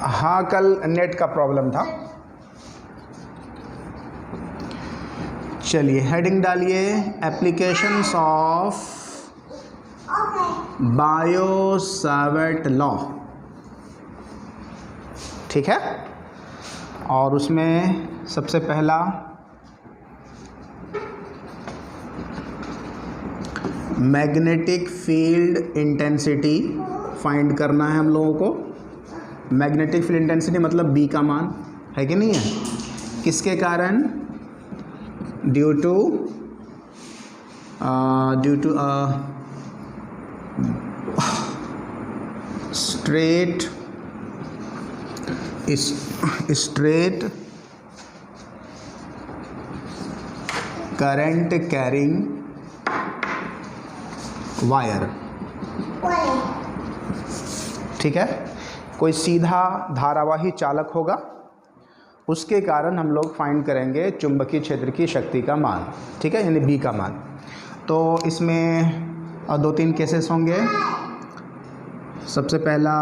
हाँ, कल नेट का प्रॉब्लम था। चलिए हेडिंग डालिए, एप्लीकेशंस ऑफ बायो-सावर्ट लॉ। ठीक है, और उसमें सबसे पहला मैग्नेटिक फील्ड इंटेंसिटी फाइंड करना है हम लोगों को। मैग्नेटिक फील्ड इंटेंसिटी मतलब बी का मान है कि नहीं है, किसके कारण, due to straight current carrying wire. ठीक है, कोई सीधा धारावाही चालक होगा, उसके कारण हम लोग फाइंड करेंगे चुंबकीय क्षेत्र की शक्ति का मान। ठीक है, यानी बी का मान। तो इसमें 2-3 केसेस होंगे। सबसे पहला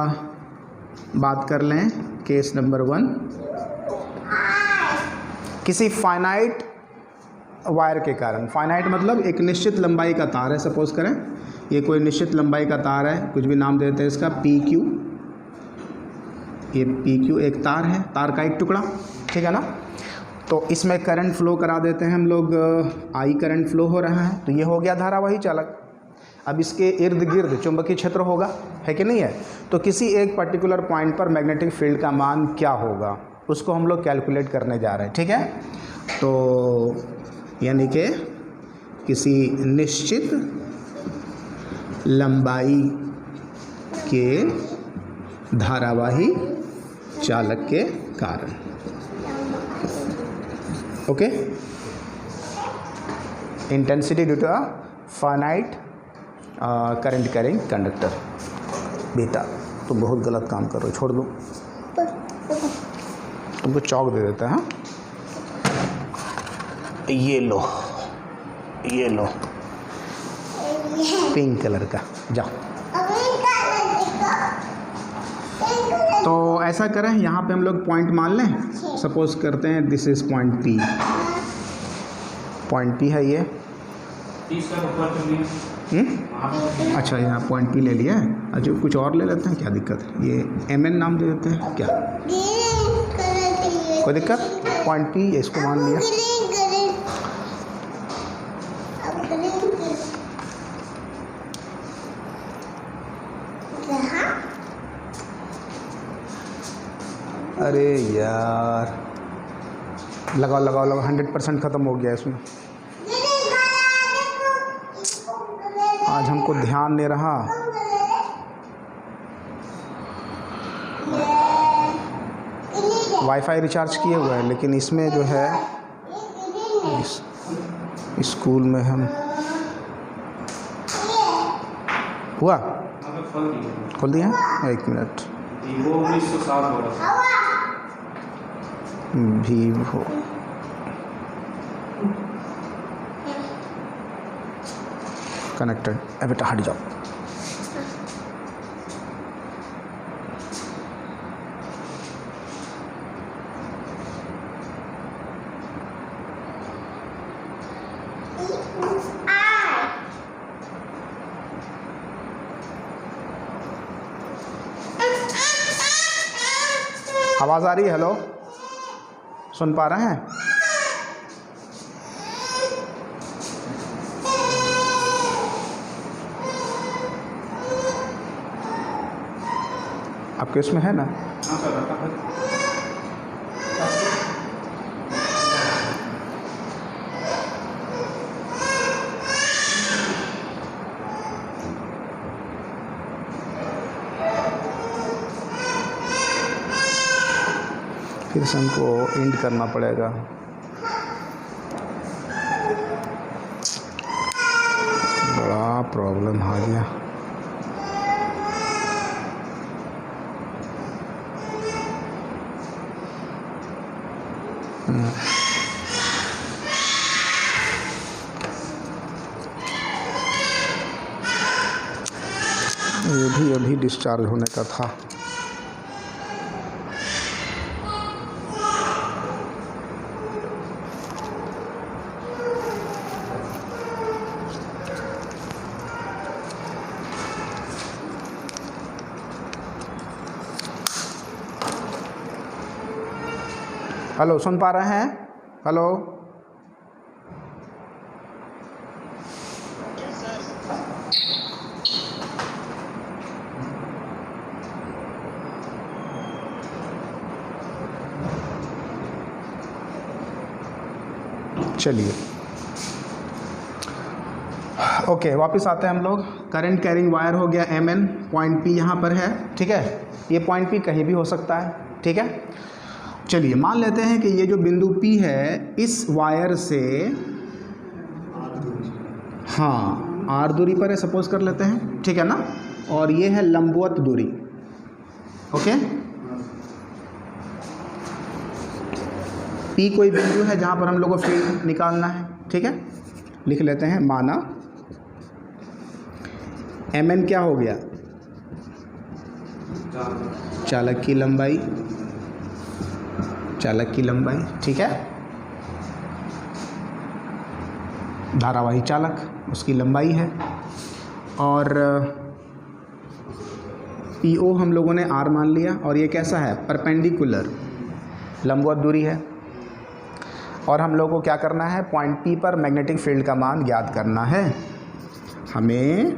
बात कर लें, केस नंबर 1, किसी फाइनाइट वायर के कारण। फाइनाइट मतलब एक निश्चित लंबाई का तार है, सपोज करें ये कोई निश्चित लंबाई का तार है, कुछ भी नाम देते हैं इसका, PQ। ये PQ एक तार है, तार का एक टुकड़ा, ठीक है ना। तो इसमें करंट फ्लो करा देते हैं हम लोग, I करंट फ्लो हो रहा है, तो ये हो गया धारावाही चालक। अब इसके इर्द गिर्द चुंबकीय क्षेत्र होगा, है कि नहीं है। तो किसी एक पर्टिकुलर पॉइंट पर मैग्नेटिक फील्ड का मान क्या होगा, उसको हम लोग कैलकुलेट करने जा रहे हैं। ठीक है, तो यानी कि किसी निश्चित लंबाई के धारावाही चालक के कारण। Okay, intensity due to a finite current carrying conductor. बेटा तुम बहुत गलत काम कर रहे हो, छोड़ दो, तुमको चौक दे देता है। हाँ, ये लो, ये लो पिंक कलर का, जाओ। तो ऐसा करें, यहाँ पे हम लोग पॉइंट मान लें, सपोज करते हैं this is point P। Point P है ये। अच्छा, यहाँ पॉइंट P ले लिया है। अच्छा, कुछ और ले लेते हैं, क्या दिक्कत है, ये MN नाम दे देते हैं, क्या कोई दिक्कत। पॉइंट P इसको मान लिया। अरे यार, लगाओ लगाओ लगाओ, 100% ख़त्म हो गया इसमें। आज हमको ध्यान नहीं रहा। वाईफाई रिचार्ज किए हुए हैं, लेकिन इसमें जो है स्कूल में हम हुआ खोल दिया। 1 मिनट, वीवो कनेक्टेड। अब बेटा हट जाओ। आवाज़ आ रही है? हेलो, सुन पा रहे हैं? आपके इसमें है ना? फिर से हमको एंड करना पड़ेगा। बड़ा प्रॉब्लम आ गया। ये भी अभी डिस्चार्ज होने का था। हेलो, सुन पा रहे हैं? हेलो, चलिए ओके, वापस आते हैं हम लोग। करंट कैरिंग वायर हो गया Mn, पॉइंट P यहाँ पर है, ठीक है। ये पॉइंट P कहीं भी हो सकता है, ठीक है। चलिए मान लेते हैं कि ये जो बिंदु P है इस वायर से, हाँ, R दूरी पर है, सपोज कर लेते हैं, ठीक है ना। और ये है लंबवत दूरी, ओके। P कोई बिंदु है जहाँ पर हम लोग को फील्ड निकालना है, ठीक है। लिख लेते हैं, माना Mn क्या हो गया, चालक की लंबाई, चालक की लंबाई, ठीक है। धारावाही चालक, उसकी लंबाई है। और PO हम लोगों ने R मान लिया, और ये कैसा है, परपेंडिकुलर, लंबवत दूरी है। और हम लोग को क्या करना है, पॉइंट P पर मैग्नेटिक फील्ड का मान ज्ञात करना है। हमें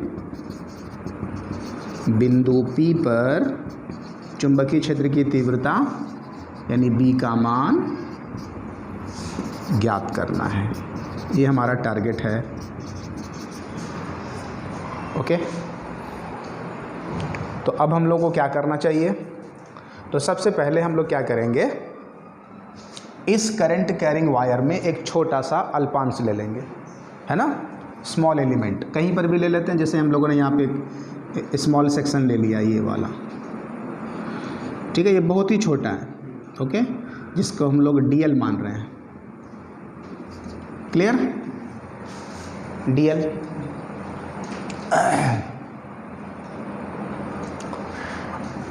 बिंदु P पर चुंबकीय क्षेत्र की तीव्रता यानी B का मान ज्ञात करना है। ये हमारा टारगेट है, ओके। तो अब हम लोग को क्या करना चाहिए, तो सबसे पहले हम लोग क्या करेंगे, इस करंट कैरिंग वायर में एक छोटा सा अल्पांश ले लेंगे, है ना, स्मॉल एलिमेंट, कहीं पर भी ले लेते हैं। जैसे हम लोगों ने यहाँ पे एक स्मॉल सेक्शन ले लिया, ये वाला, ठीक है। ये बहुत ही छोटा है, ओके, जिसको हम लोग DL मान रहे हैं, क्लियर, DL।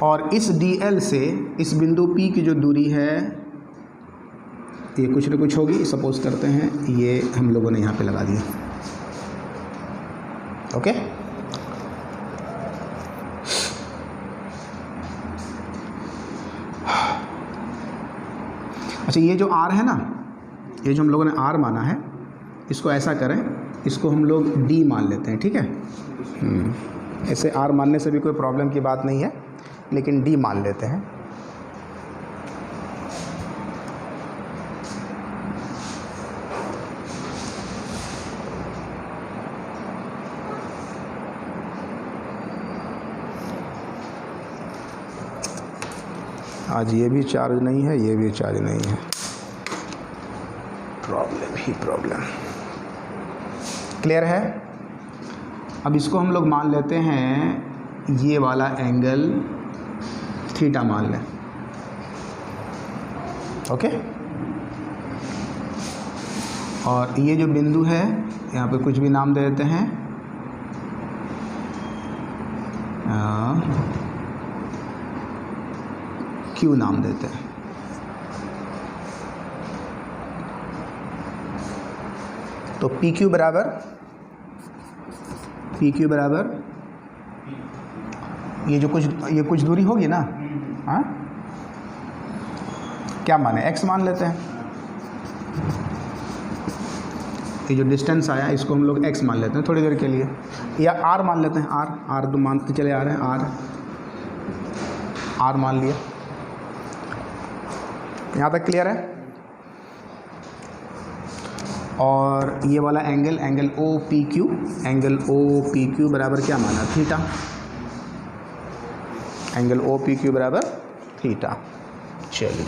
और इस DL से इस बिंदु P की जो दूरी है ये कुछ न कुछ होगी, सपोज करते हैं ये हम लोगों ने यहाँ पे लगा दिया, ओके। अच्छा, ये जो R है ना, ये जो हम लोगों ने R माना है, इसको ऐसा करें, इसको हम लोग D मान लेते हैं, ठीक है। ऐसे R मानने से भी कोई प्रॉब्लम की बात नहीं है, लेकिन D मान लेते हैं। आज ये भी चार्ज नहीं है, ये भी चार्ज नहीं है, प्रॉब्लम ही प्रॉब्लम, क्लियर है। अब इसको हम लोग मान लेते हैं, ये वाला एंगल थीटा मान लें, ओके। और ये जो बिंदु है, यहाँ पे कुछ भी नाम दे देते हैं, Q नाम देते हैं। तो PQ बराबर ये कुछ दूरी होगी ना, हाँ, क्या माने, x मान लेते हैं। ये जो डिस्टेंस आया इसको हम लोग x मान लेते हैं थोड़ी देर के लिए, या r मान लेते हैं, r तो मानते चले आ रहे हैं, r मान लिया। यहाँ तक क्लियर है। और ये वाला एंगल OPQ बराबर क्या माना, थीटा, एंगल OPQ बराबर थीटा। चलिए,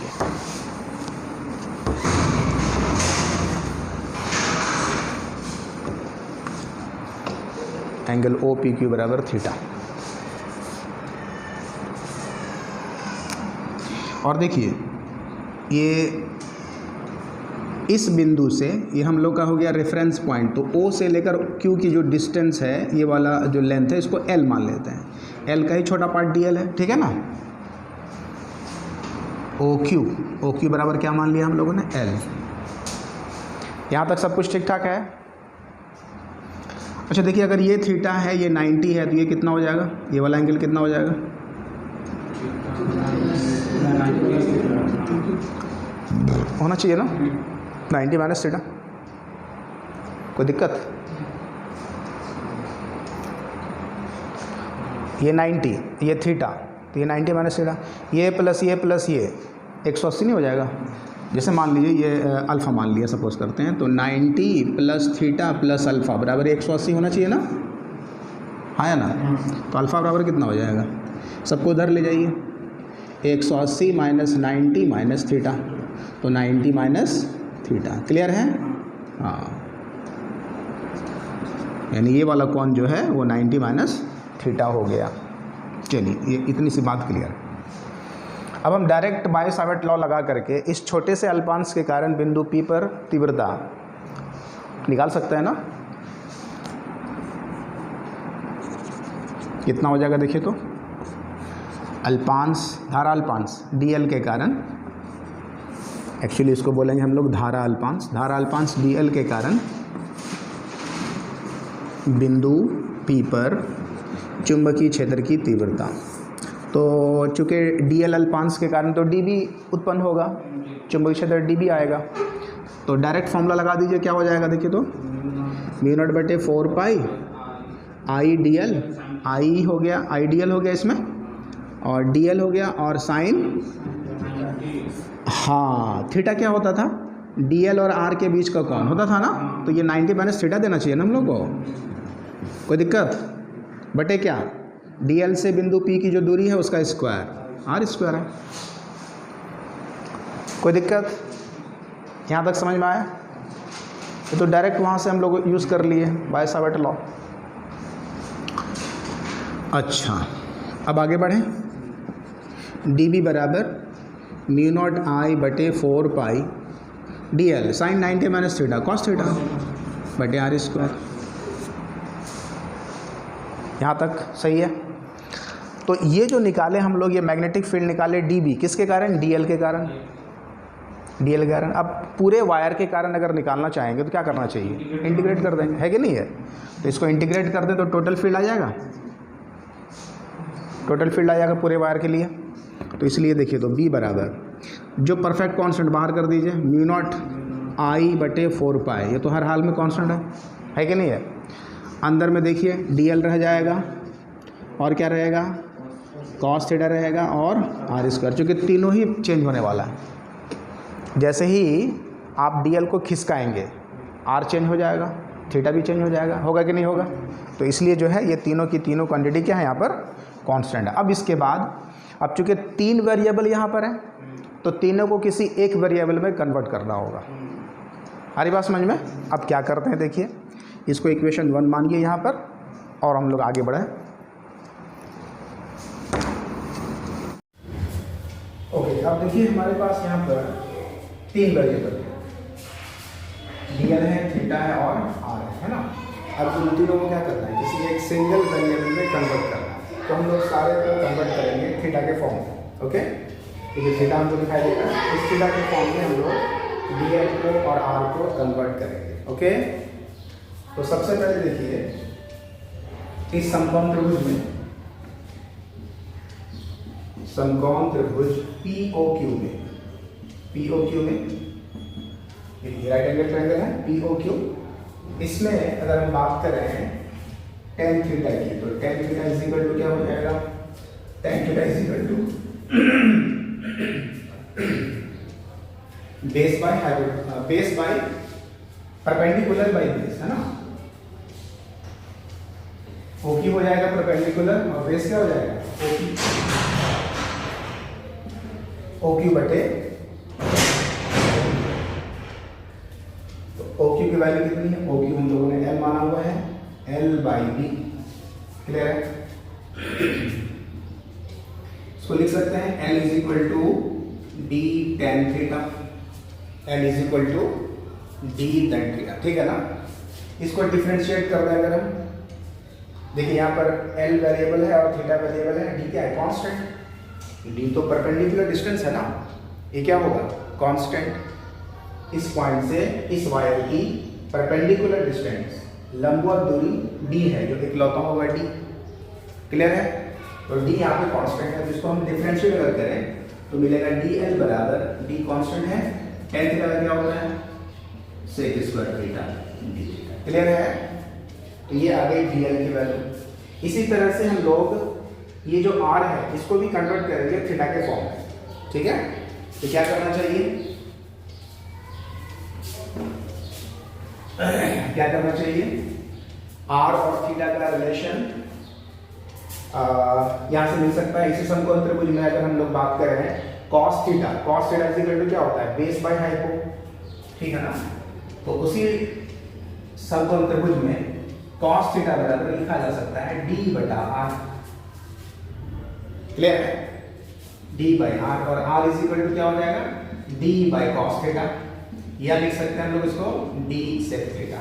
एंगल OPQ बराबर थीटा। और देखिए, ये इस बिंदु से, ये हम लोग का हो गया रेफरेंस पॉइंट, तो O से लेकर Q की जो डिस्टेंस है, ये वाला जो लेंथ है, इसको L मान लेते हैं। L का ही छोटा पार्ट DL है, ठीक है ना। OQ बराबर क्या मान लिया हम लोगों ने, L। यहाँ तक सब कुछ ठीक ठाक है। अच्छा देखिए, अगर ये थीटा है, ये 90 है, तो ये कितना हो जाएगा, ये वाला एंगल कितना हो जाएगा, होना चाहिए ना 90 माइनस थीटा, कोई दिक्कत? ये 90, ये थीटा, तो ये 90 माइनस थीटा, ये प्लस ये 180 नहीं हो जाएगा? जैसे मान लीजिए ये अल्फ़ा मान लिया सपोज करते हैं, तो 90 प्लस थीटा प्लस अल्फ़ा बराबर 180 होना चाहिए ना, हाँ या ना? तो अल्फ़ा बराबर कितना हो जाएगा? सबको उधर ले जाइए, 180 माइनस 90 माइनस थीटा, तो 90 माइनस थीटा। क्लियर है? हाँ, यानी ये वाला कौन जो है वो 90 माइनस थीटा हो गया। चलिए, ये इतनी सी बात क्लियर है। अब हम डायरेक्ट बाय सावर्ट लॉ लगा करके इस छोटे से अल्पांश के कारण बिंदु P पर तीव्रता निकाल सकते हैं ना। कितना हो जाएगा देखिए तो, अल्पांश, धारा अल्पांश dl के कारण, एक्चुअली इसको बोलेंगे हम लोग धारा अल्पांश dl के कारण बिंदु P पर चुंबकीय क्षेत्र की तीव्रता। तो चूँकि dl अल्पांश के कारण तो dB उत्पन्न होगा, चुंबकीय क्षेत्र dB आएगा। तो डायरेक्ट फॉर्मूला लगा दीजिए, क्या हो जाएगा देखिए तो, μ0/4 पाई I dl, I हो गया, I dl हो गया इसमें, और dl हो गया, और साइन, हाँ थीटा क्या होता था, dl और r के बीच का कोण होता था ना, तो ये 90 माइनस थीटा देना चाहिए ना हम लोग को, कोई दिक्कत? बटे क्या, dl से बिंदु P की जो दूरी है उसका स्क्वायर, r² है, कोई दिक्कत? यहाँ तक समझ में आया? तो डायरेक्ट वहाँ से हम लोग यूज़ कर लिए बाय सावर्ट लॉ। अच्छा, अब आगे बढ़ें। dB बराबर μ0I/4 pi dl sine 90 minus theta cos theta बटे r²। यहाँ तक सही है? तो ये जो निकाले हम लोग, ये मैग्नेटिक फील्ड निकाले dB, किसके कारण? dl के कारण, dl के कारण। अब पूरे वायर के कारण अगर निकालना चाहेंगे तो क्या करना चाहिए? इंटीग्रेट कर देंगे, है कि नहीं है? तो इसको इंटीग्रेट कर दें तो टोटल फील्ड आ जाएगा, टोटल फील्ड आ जाएगा पूरे वायर के लिए। तो इसलिए देखिए तो B बराबर, जो परफेक्ट कांस्टेंट बाहर कर दीजिए, μ0I/4 पाई, ये तो हर हाल में कांस्टेंट है कि नहीं है? अंदर में देखिए dl रह जाएगा, और क्या रहेगा, कॉस थीटा रहेगा, और r², चूँकि तीनों ही चेंज होने वाला है। जैसे ही आप dl को खिसकाएंगे r चेंज हो जाएगा, थीटा भी चेंज हो जाएगा, होगा कि नहीं होगा? तो इसलिए जो है ये तीनों की तीनों क्वांटिटी क्या है यहाँ पर, कांस्टेंट है। अब इसके बाद, अब चूँकि 3 वेरिएबल यहाँ पर है, तो तीनों को किसी एक वेरिएबल में कन्वर्ट करना होगा। हमारी बात समझ में? अब क्या करते हैं देखिए, इसको इक्वेशन 1 मानिए यहाँ पर, और हम लोग आगे बढ़े। ओके, अब देखिए हमारे पास यहाँ पर 3 वेरिएबल है, dl है, थीटा है और r है ना। अब उन तीनों को क्या करना है, किसी एक सिंगल वेरिएबल में कन्वर्ट करना है। तो हम लोग सारे को कन्वर्ट करेंगे थीटा के फॉर्म में। ओके, तो जो थीटा हमको दिखाई देगा, इस थीटा के फॉर्म में हम लोग dl को और r को कन्वर्ट करेंगे। ओके, तो सबसे पहले देखिए, इस समकोण त्रिभुज में, समकोण त्रिभुज POQ में राइट एंगल ट्रायंगल है POQ, इसमें अगर हम बात कर रहे हैं tan थीटा की, तो tan theta is equal to क्या हो जाएगा, tan theta is equal to base by perpendicular by base, है ना। OQ हो जाएगा परपेंडिकुलर, और बेस क्या हो जाएगा, OQ बटे, तो OQ की वैल्यू कितनी है, OQ हम लोगों ने L माना हुआ है, L/B। क्लियर है? इसको लिख सकते हैं L is equal to D tan theta, L is equal to D tan theta, ठीक है ना। इसको डिफरेंशिएट कर दें अगर हम, देखिए यहाँ पर L वेरिएबल है और थीटा वेरिएबल है, D क्या है, कांस्टेंट। D तो परपेंडिकुलर डिस्टेंस है ना, ये क्या होगा, कांस्टेंट। इस पॉइंट से इस वायर की परपेंडिकुलर डिस्टेंस, लंबवत दूरी D है, जो इकलौता होगा D। क्लियर है? तो D यहाँ पे कांस्टेंट है, जिसको हम डिफरेंशिएट अगर करें तो मिलेगा DL बराबर, D कांस्टेंट है, tan थीटा का क्या होता है sec square theta d theta. Clear है? तो ये आ गई DL की वैल्यू। इसी तरह से हम लोग ये जो R है इसको भी कन्वर्ट करेंगे थीटा के फॉर्म में। ठीक है, तो क्या करना चाहिए, क्या करना चाहिए, R और थीटा का रिलेशन यहां से मिल सकता है। इसी समकोण त्रिभुज में अगर हम लोग बात कर रहे हैं cos theta is equal to क्या होता है बेस बाय हाइपो, ठीक है ना। तो उसी समकोण त्रिभुज में cos थीटा बराबर लिखा जा सकता है d बटा r। क्लियर है? d बाय r, और r इज इक्वल टू क्या हो जाएगा d बाय cos थीटा, या लिख सकते हैं हम लोग इसको d sec थीटा।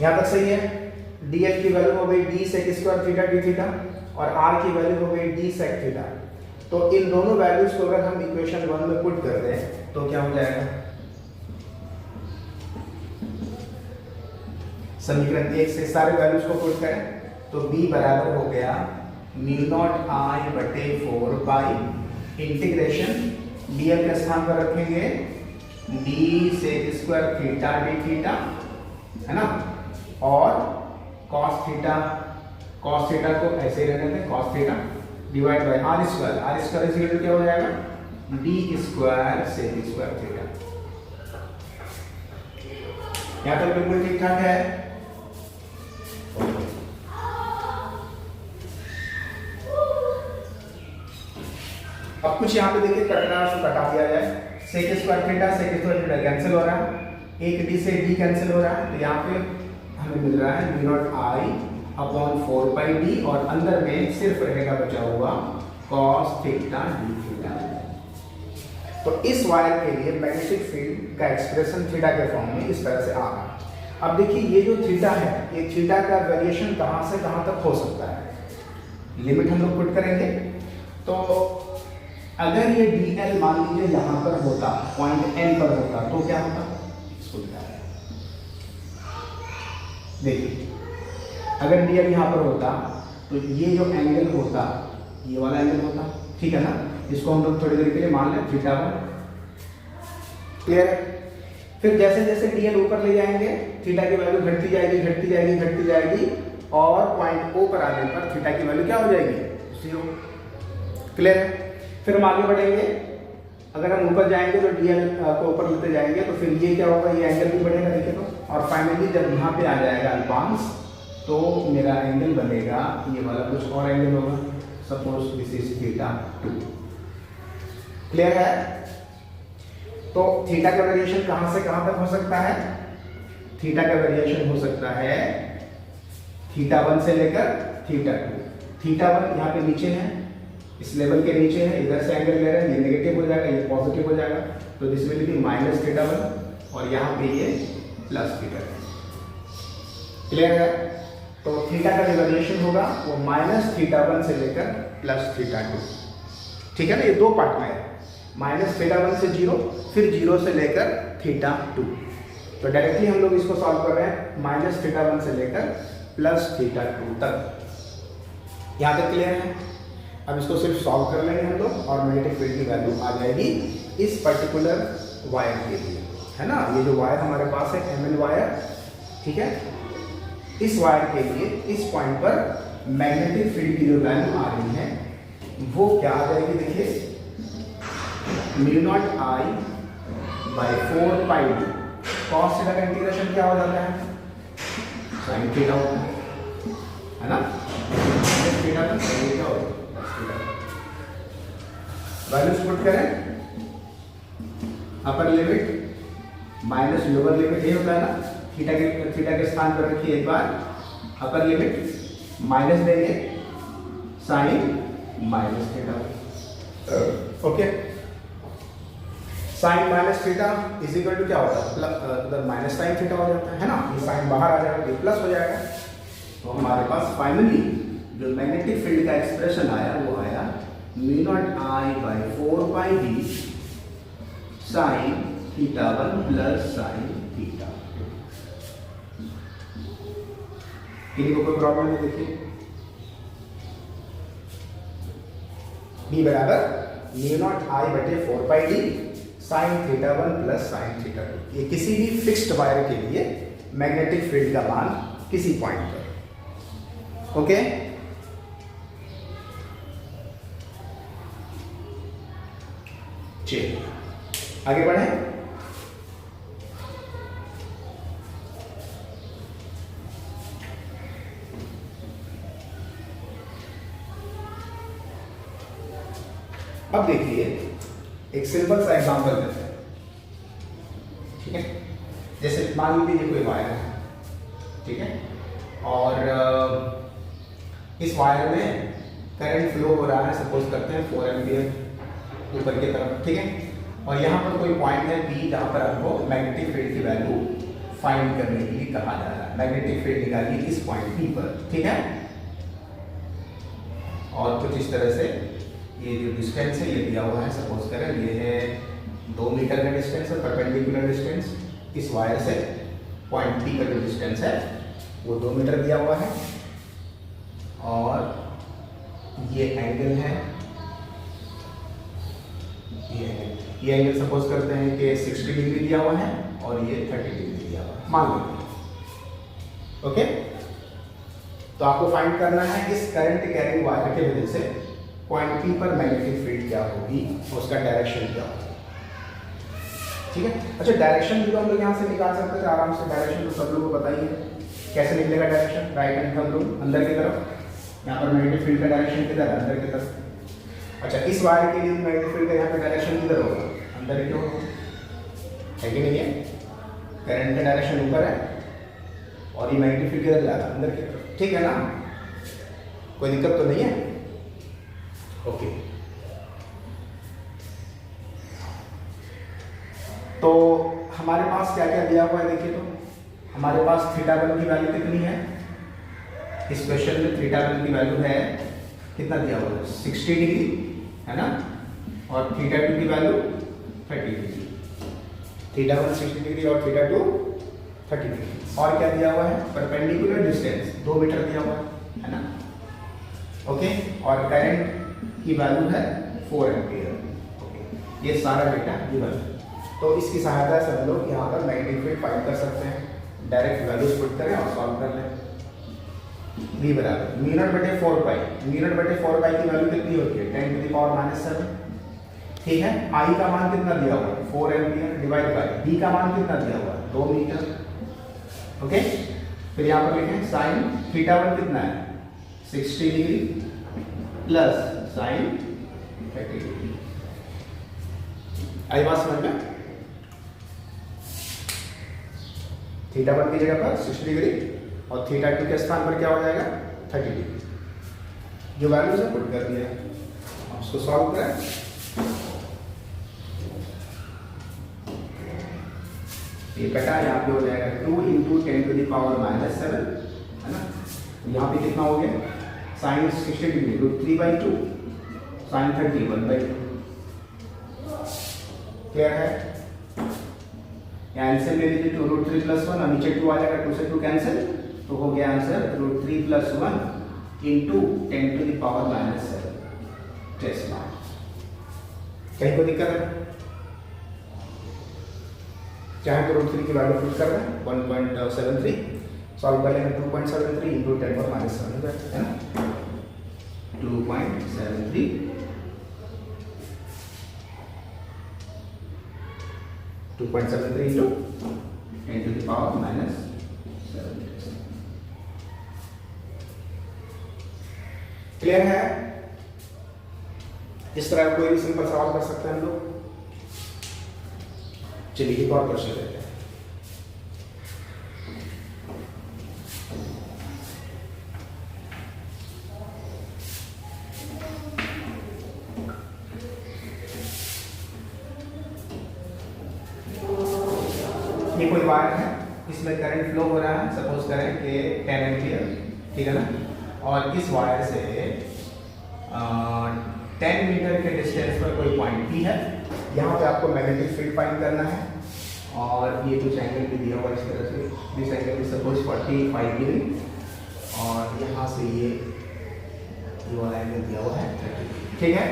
यहां तक सही है। dl की वैल्यू हो गई d sec square theta d theta, और r की वैल्यू हो गई d sec थीटा। तो इन दोनों वैल्यूज को अगर हम इक्वेशन 1 में पुट कर दें तो क्या हो जाएगा, समीकरण 1 से सारे वैल्यूज को पुट करें तो b बराबर हो गया म्यू नॉट i बटे 4 पाई इंटीग्रेशन dl के स्थान पर रखेंगे d sec square theta d theta, है ना, और cos थीटा को ऐसे ही रहने दें, cos theta divide by r square is equal to क्या हो जाएगा d square sec square theta. यहां तक बिल्कुल ठीक ठाक है। अब कुछ यहाँ पे देखिए कटना कटा दिया जाए, sec स्क्वायर थीटा कैंसिल हो रहा है, एक d से d कैंसिल हो रहा है, तो यहाँ पे हमें मिल रहा है mu nought i upon 4 pi d, और अंदर में सिर्फ रहेगा बचा हुआ cos थीटा d थीटा। तो इस वायर के लिए मैग्नेटिक फील्ड का एक्सप्रेशन थीटा के फॉर्म में इस तरह से आ रहा है। अब देखिए ये जो थीटा है, ये थीटा का वेरिएशन कहां से कहां तक हो सकता है, लिमिट हम लोग पुट करेंगे। तो अगर ये dl मान लीजिए यहां पर होता, पॉइंट n पर होता, तो क्या होता, इसको देखिए अगर dl यहां पर होता तो ये जो एंगल होता ये वाला एंगल होता, ठीक है ना। इसको हम लोग थोड़ी देर के लिए मान लें थीटा 1। क्लियर है? फिर जैसे जैसे dl ऊपर ले जाएंगे थीटा की वैल्यू घटती जाएगी, और पॉइंट O पर आने पर थीटा की वैल्यू क्या हो जाएगी 0। क्लियर है? फिर हम आगे बढ़ेंगे, अगर हम ऊपर जाएंगे तो dl को ऊपर लेते जाएंगे तो फिर ये क्या होगा, ये एंगल भी बढ़ेगा, देखिए तो, और फाइनली जब यहाँ पे आ जाएगा अल्पांश तो मेरा एंगल बनेगा ये वाला, कुछ और एंगल होगा, suppose this is theta 2। Clear है? तो थीटा का वेरिएशन कहां से कहां तक हो सकता है, थीटा का वेरिएशन हो सकता है थीटा 1 से लेकर थीटा 2। थीटा 1 यहाँ पे नीचे है, इस लेवल के नीचे है, इधर से एंगल ले रहे हैं, ये नेगेटिव हो जाएगा, ये पॉजिटिव हो जाएगा, तो this will be minus theta 1, और यहाँ पे ये प्लस थीटा 2। क्लियर है? तो थीटा का जो वेरिएशन होगा वो माइनस थीटा 1 से लेकर प्लस थीटा 2, ठीक है ना। ये दो पार्ट में है, माइनस थीटा 1 से 0, फिर 0 से लेकर थीटा 2। तो डायरेक्टली हम लोग इसको सॉल्व कर रहे हैं माइनस थीटा 1 से लेकर प्लस थीटा 2 तक। यहाँ तक क्लियर है? अब इसको सिर्फ सॉल्व कर लेंगे हम लोग, और मैग्नेटिक फील्ड की वैल्यू आ जाएगी इस पर्टिकुलर वायर के लिए, है ना। ये जो वायर हमारे पास है mn वायर, ठीक है, इस वायर के लिए इस पॉइंट पर मैग्नेटिक फील्ड की जो वैल्यू आ रही है वो क्या आ जाएगी, देखिए mu nought i by 4 pi d। Cos theta का इंटीग्रेशन क्या हो जाता है, साइन थीटा होता है ना, थीटा का साइन थीटा होता है। वैल्यूज पुट करें, अपर लिमिट माइनस लोअर लिमिट, ये होता है ना, थीटा के स्थान पर रखिए एक बार, अपर लिमिट माइनस देंगे sine minus theta. Okay, sine minus theta is equal to क्या होता है, माइनस साइन थीटा हो जाता है ना, ये साइन बाहर आ जाएगा, ये प्लस हो जाएगा। तो हमारे पास फाइनली जो मैग्नेटिक फील्ड का एक्सप्रेशन आया वो आया mu nought i by 4 pi d sign theta 1 plus sine theta 2। किसी को कोई प्रॉब्लम है? देखिए बी बराबर म्यू नॉट आई बटे 4 pi D sine theta 1 plus sine theta 2। ये किसी भी फिक्स्ड वायर के लिए मैग्नेटिक फील्ड का मान किसी पॉइंट पर। ओके, चलिए आगे बढ़ें। अब देखिए एक सिंपल सा एग्जांपल लेते हैं, ठीक है। जैसे मान लीजिए ये कोई वायर है, ठीक है, और इस वायर में करंट फ्लो हो रहा है, सपोज करते हैं 4 एम्पियर ऊपर की तरफ, ठीक है। और यहाँ पर कोई पॉइंट है P जहाँ पर आपको मैग्नेटिक फील्ड की वैल्यू फाइंड करने के लिए कहा जा रहा है। मैग्नेटिक फील्ड निकालिए इस पॉइंट P पर, ठीक है। और कुछ इस तरह से ये जो डिस्टेंस है ये दिया हुआ है, सपोज करें ये है 2 मीटर का डिस्टेंस और परपेंडिकुलर डिस्टेंस इस वायर से पॉइंट P का जो डिस्टेंस है वो 2 मीटर दिया हुआ है। और ये एंगल है, ये एंगल सपोज करते हैं कि 60 डिग्री दिया हुआ है और ये 30 डिग्री दिया हुआ है, मान लीजिए। ओके, तो आपको फाइंड करना है इस करंट कैरिंग वायर के वजह से पॉइंट P पर मैग्नेटिक फील्ड क्या होगी और उसका डायरेक्शन क्या होगा, ठीक है। अच्छा, डायरेक्शन भी तो हम लोग यहाँ से निकाल सकते थे आराम से। डायरेक्शन तो सब लोगों को पता ही है, कैसे निकलेगा direction, right hand thumb rule, अंदर की तरफ। यहाँ पर मैग्नेटिक फील्ड का डायरेक्शन किधर है, अंदर की तरफ। अच्छा, इस वायर के लिए मैग्नेटिक फील्ड का यहाँ पे डायरेक्शन किधर होगा, अंदर की ओर है कि नहीं है। करंट का डायरेक्शन ऊपर है और ये मैग्नेटिक फील्ड किधर जा रहा है, अंदर की तरफ, ठीक है ना। कोई दिक्कत तो नहीं है। ओके, तो हमारे पास क्या क्या दिया हुआ है देखिए। तो हमारे पास थीटा 1 की वैल्यू कितनी है, इस क्वेश्चन में थीटा 1 की वैल्यू है कितना दिया हुआ है, 60 डिग्री है ना। और थीटा 2 की वैल्यू 30 डिग्री। थीटा 1 60 डिग्री और थीटा 2 30 डिग्री। और क्या दिया हुआ है, परपेंडिकुलर डिस्टेंस 2 मीटर दिया हुआ है ना। ओके, और करंट की वैल्यू है 4 एम्पियर। ओके, ये सारा डेटा गिवन है। तो इसकी सहायता से हम लोग यहाँ पर मैग्नेटिक फील्ड फाइंड कर सकते हैं। डायरेक्ट वैल्यूज पुट करें और सॉल्व कर लें। V बराबर म्यू नॉट बटे 4 पाई। म्यू नॉट बटे 4 पाई की वैल्यू कितनी होती है, 10 टू द पावर -7, ठीक है। I का मान कितना दिया हुआ है, 4 एम्पियर डिवाइड बाय B का मान कितना दिया हुआ है, 2 मीटर। ओके, फिर यहाँ पर लिखें साइन थीटा 1 कितना है, 60 डिग्री प्लस साइन 30 डिग्री। आई बात समझ में। थीटा 1 की जगह पर 60 डिग्री और थीटा 2 के स्थान पर क्या हो जाएगा, 30 डिग्री। जो वैल्यूज है पुट कर दिया, अब उसको सॉल्व करें। ये कटा यहाँ पे हो जाएगा 2 × 10 टू द पावर -7 है ना। यहाँ पे कितना हो गया, साइन 60 डिग्री √3/2 साइन 30 1/2। क्या है, यहाँ एलसीएम ले लीजिए, 2 √3 + 1 और नीचे 2 आ जाएगा, 2 से 2 कैंसिल, तो हो गया answer √3 + 1 × 10 to the power -7 tesla. कहीं कोई दिक्कत है, चाहे तो √3 की वैल्यू पुट कर दें 1.73, सॉल्व कर लेंगे 2.73 × 10⁻⁷ है ना। 2.73 × 10 टू द पावर -7। क्लियर है। इस तरह कोई भी सिंपल सवाल कर सकते हैं हम लोग। चलिए एक और क्वेश्चन लेते हैं। ये कोई वायर है, इसमें करंट फ्लो हो रहा है, सपोज करें कि 10 एम्पियर, ठीक है ना। और इस वायर से 10 मीटर के डिस्टेंस पर कोई पॉइंट P है। यहाँ पे आपको मैग्नेटिक फील्ड फाइंड करना है और ये कुछ एंगल भी दिया हुआ है इस तरह से, this angle is suppose 45 degree और यहाँ से ये वाला एंगल दिया हुआ है 30, ठीक है।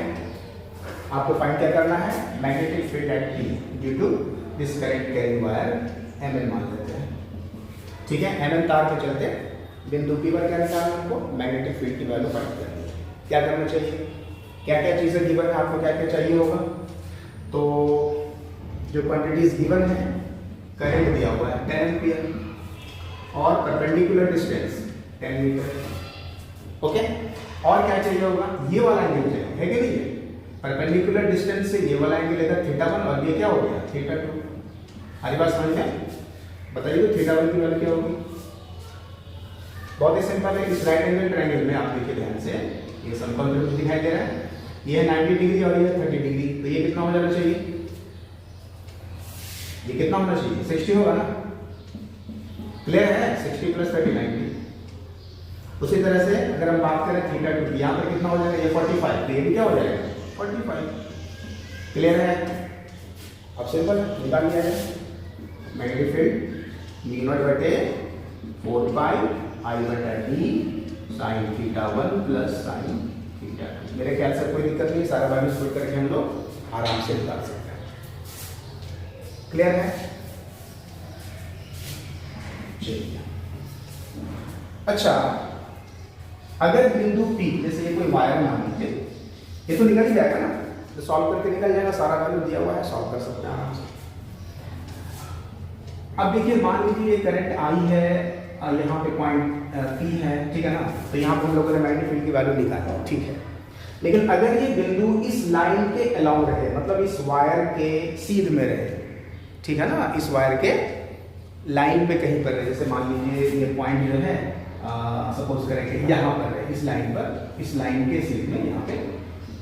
आपको फाइंड क्या करना है, magnetic field at P due to this current carrying wire mn मान लेते हैं, ठीक है। mn तार के चलते बिंदु P पर क्या निकालना है हमको, मैग्नेटिक फील्ड की वैल्यू फाइंड करनी है। क्या करना चाहिए, क्या क्या चीज़ें गिवन है, आपको क्या क्या चाहिए होगा। तो जो क्वांटिटीज गिवन है, करंट दिया हुआ है 10 एम्पियर और परपेंडिकुलर डिस्टेंस 10 मीटर, ओके। और क्या चाहिए होगा, ये वाला एंगल चाहिए, है कि नहीं, परपेंडिकुलर डिस्टेंस से ये वाला एंगल लेकर θ1 और ये क्या हो गया θ2। हमारी बात समझ में, बताइए तो θ1 की वैल्यू क्या होगी। बहुत ही सिंपल है, इस राइट एंगल ट्रायंगल में आप देखिए ध्यान से, ये समकोण त्रिभुज दिखाई दे रहा है, ये है 90 डिग्री और ये 30 डिग्री, तो ये कितना हो जाना चाहिए, ये कितना होना चाहिए 60 होगा ना, क्लियर है, 60 + 30 90। उसी तरह से अगर हम बात करें θ2, यहाँ पर कितना हो जाएगा, ये 45, तो ये भी क्या हो जाएगा 45, क्लियर है। अब सिंपल निकाल लिया जाए, मैग्नेटिक फील्ड μ0/4 पाई I/d sin θ1 + sin θ2। मेरे ख्याल से कोई दिक्कत नहीं, सारा वैल्यू पुट करके हम लोग आराम से निकाल सकते हैं, क्लियर है। चलिए, अच्छा, अगर बिंदु P, जैसे ये कोई वायर मान लीजिए, ये तो निकल ही जाएगा ना, तो सॉल्व करके निकल जाएगा, सारा वैल्यू दिया हुआ है, सॉल्व कर सकते हैं आराम से। अब देखिए, मान लीजिए ये करंट आई है, यहाँ पे पॉइंट P है, ठीक है ना, तो यहाँ पर हम लोगों ने मैग्नेटिक फील्ड की वैल्यू निकाली, ठीक है। लेकिन अगर ये बिंदु इस लाइन के अलाउंग रहे, मतलब इस वायर के सीध में रहे, ठीक है ना, इस वायर के लाइन पे कहीं पर रहे, जैसे मान लीजिए ये पॉइंट जो है सपोज करें कि यहाँ पर है, इस लाइन पर, इस लाइन के सीध में यहाँ पे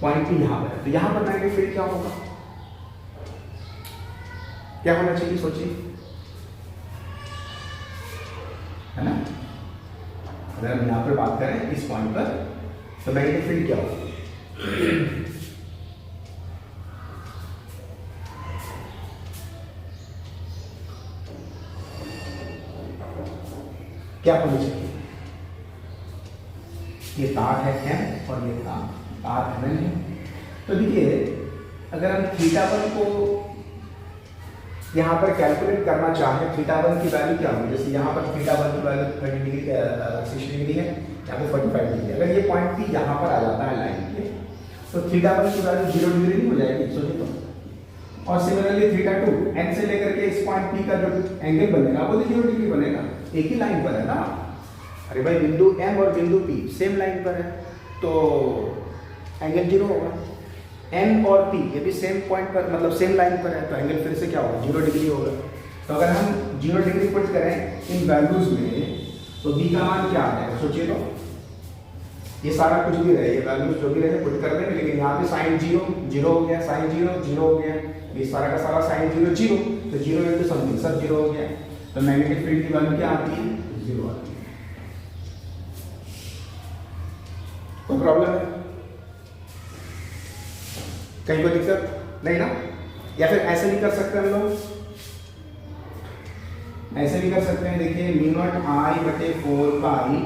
पॉइंट P यहाँ पर है, तो यहाँ पर मैग्नेटिक फील्ड क्या होगा, क्या होना चाहिए, सोचिए, है ना। अगर हम यहाँ पर बात करें इस पॉइंट पर, तो मैग्नेटिक फील्ड क्या होगी, क्या होनी चाहिए, ये तार है M और ये तार N है। तो देखिए, अगर हम θ1 को यहाँ पर कैलकुलेट करना चाहें, θ1 की वैल्यू क्या होगी, जैसे यहाँ पर θ1 की वैल्यू 30 डिग्री 60 डिग्री है, यहाँ पे 45 डिग्री है। अगर ये पॉइंट P यहाँ पर आ जाता है लाइन पे, तो θ1 की वैल्यू 0 डिग्री नहीं हो जाएगी, सोचिए तो। और सिमिलरली θ2, N से लेकर के इस पॉइंट P का जो एंगल बनेगा वो 0 डिग्री बनेगा, एक ही लाइन पर है ना। अरे भाई, बिंदु M और बिंदु P सेम लाइन पर है, तो एंगल 0 होगा। M और P ये भी सेम पॉइंट पर, मतलब सेम लाइन पर है, तो एंगल फिर से क्या होगा, 0 डिग्री होगा। तो अगर हम 0 डिग्री पुट करें इन वैल्यूज में, तो B का मान क्या आ जाएगा, सोचिए तो। ये सारा कुछ भी रहे, ये वैल्यूज जो भी रहे पुट कर देंगे, लेकिन यहाँ पे साइन 0 हो गया, साइन 0 हो गया, ये सारा का सारा साइन 0 तो 0 इंटू समथिंग सब 0 हो गया। तो मैग्नेटिक फील्ड की वैल्यू क्या आती है, 0 आती है। कोई प्रॉब्लम है, कहीं कोई दिक्कत नहीं ना। या फिर ऐसे भी कर सकते हैं हम लोग, ऐसे भी कर सकते हैं, देखिए μ0I/4 पाई,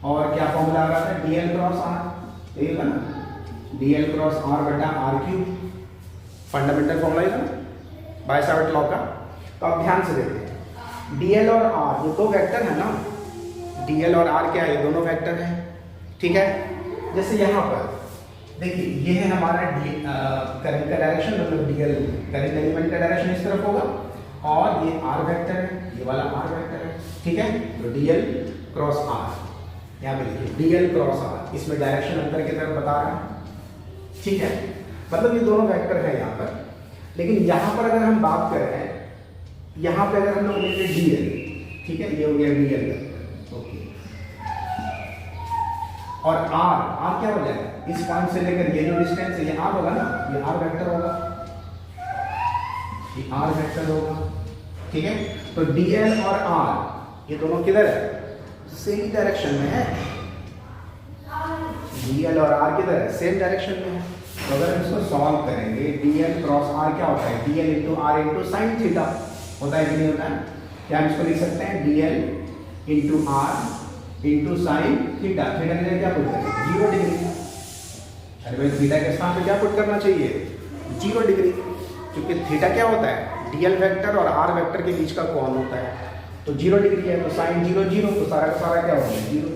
और क्या फॉर्मूला आ रहा था, dl क्रॉस r, यही होगा ना, dl cross r/r3, fundamental formula है ना बाय-सावर्ट लॉ का। तो आप ध्यान से देखिए, dl और r ये दो वेक्टर है ना, dl और r क्या है, ये दोनों वेक्टर हैं, ठीक है। जैसे यहाँ पर देखिए, ये है हमारा करंट का डायरेक्शन, मतलब dl करंट एलिमेंट का डायरेक्शन इस तरफ होगा, और ये r वेक्टर है, ये वाला r वेक्टर है, ठीक है। तो dl क्रॉस r, यहाँ पे देखिए dl क्रॉस r, इसमें डायरेक्शन अंदर की तरफ बता रहा है, ठीक है। मतलब ये दोनों वेक्टर है यहाँ पर। लेकिन यहाँ पर अगर हम बात करें, यहाँ पे अगर हम लोग लेते हैं dl, ठीक है, ये हो गया dl वेक्टर, ओके। और r क्या हो जाएगा, इस पॉइंट से लेकर ये जो डिस्टेंस है, ये r होगा ना, ये r वेक्टर होगा, ये r वेक्टर होगा, ठीक है। तो dl और r ये दोनों किधर है, सेम डायरेक्शन में है, dl और r किधर है, सेम डायरेक्शन में है। तो अगर हम इसको सॉल्व करेंगे, dl क्रॉस r क्या होता है, dl into r into sine theta होता है कि नहीं होता है। क्या हम इसको लिख सकते हैं, dl into r into sine theta, theta की जगह क्या बोलते हैं, 0 डिग्री, अरे भाई थीटा के स्थान पे क्या पुट करना चाहिए? 0 डिग्री, क्योंकि थीटा क्या होता है? डीएल वेक्टर और आर वेक्टर के बीच का कोण होता है। तो 0 डिग्री है तो साइन 0 0, तो सारा का सारा क्या होगा? 0।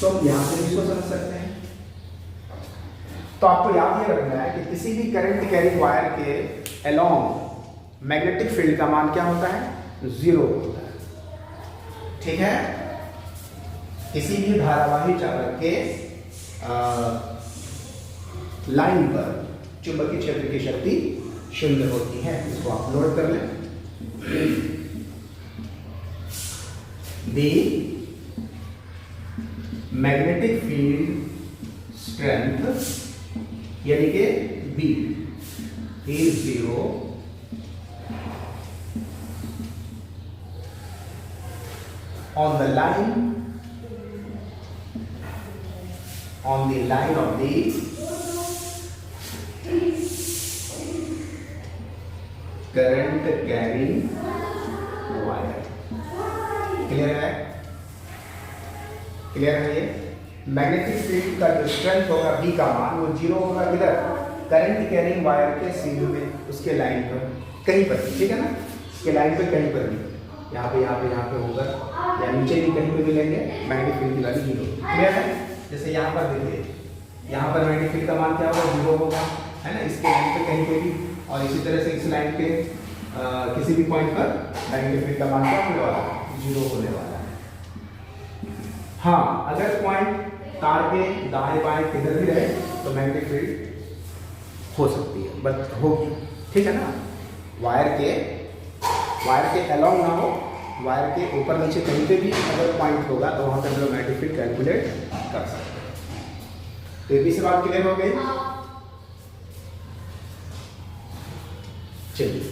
तो हम यहाँ से इसको समझ सकते हैं। तो आपको याद ये रखना है कि किसी भी करंट कैरिंग वायर के अलोंग मैग्नेटिक फील्ड का मान क्या होता है? 0 होता है। ठीक है। किसी भी धारावाही चालक के लाइन पर चुंबकीय क्षेत्र की शक्ति 0 होती है। इसको आप नोट कर लें। The मैग्नेटिक फील्ड स्ट्रेंथ यानी कि B is 0 on the line of the current carrying wire। Clear है? क्लियर है? ये मैग्नेटिक फील्ड का जो स्ट्रेंथ होगा B का मान वो 0 होगा किधर? करंट कैरिंग वायर के सीध में, उसके लाइन पर कहीं पर भी, ठीक है ना? इसके लाइन पर कहीं पर भी, यहाँ पे होगा या नीचे भी कहीं पे मिलेंगे, मैग्नेटिक फील्ड की वैल्यू 0। क्लियर है? जैसे यहाँ पर देखिए, यहाँ पर मैग्नेटिक फील्ड का मान क्या होगा? 0 होगा, है ना? इसके लाइन पे कहीं पे भी, और इसी तरह से इस लाइन पे किसी भी पॉइंट पर मैग्नेटिक फील्ड का मान क्या होने वाला है? 0 होने वाला है। हाँ, अगर पॉइंट तार के दाएं बाएं किधर भी रहे तो मैग्नेटिक फील्ड हो सकती है, बट होगी, ठीक है ना? वायर के अलोंग ना हो, वायर के ऊपर नीचे कहीं पे भी अगर पॉइंट होगा तो वहाँ पर हम मैग्नेटिक फील्ड कैलकुलेट कर सकते हैं। तो ये से बात क्लियर हो गई? चलिए।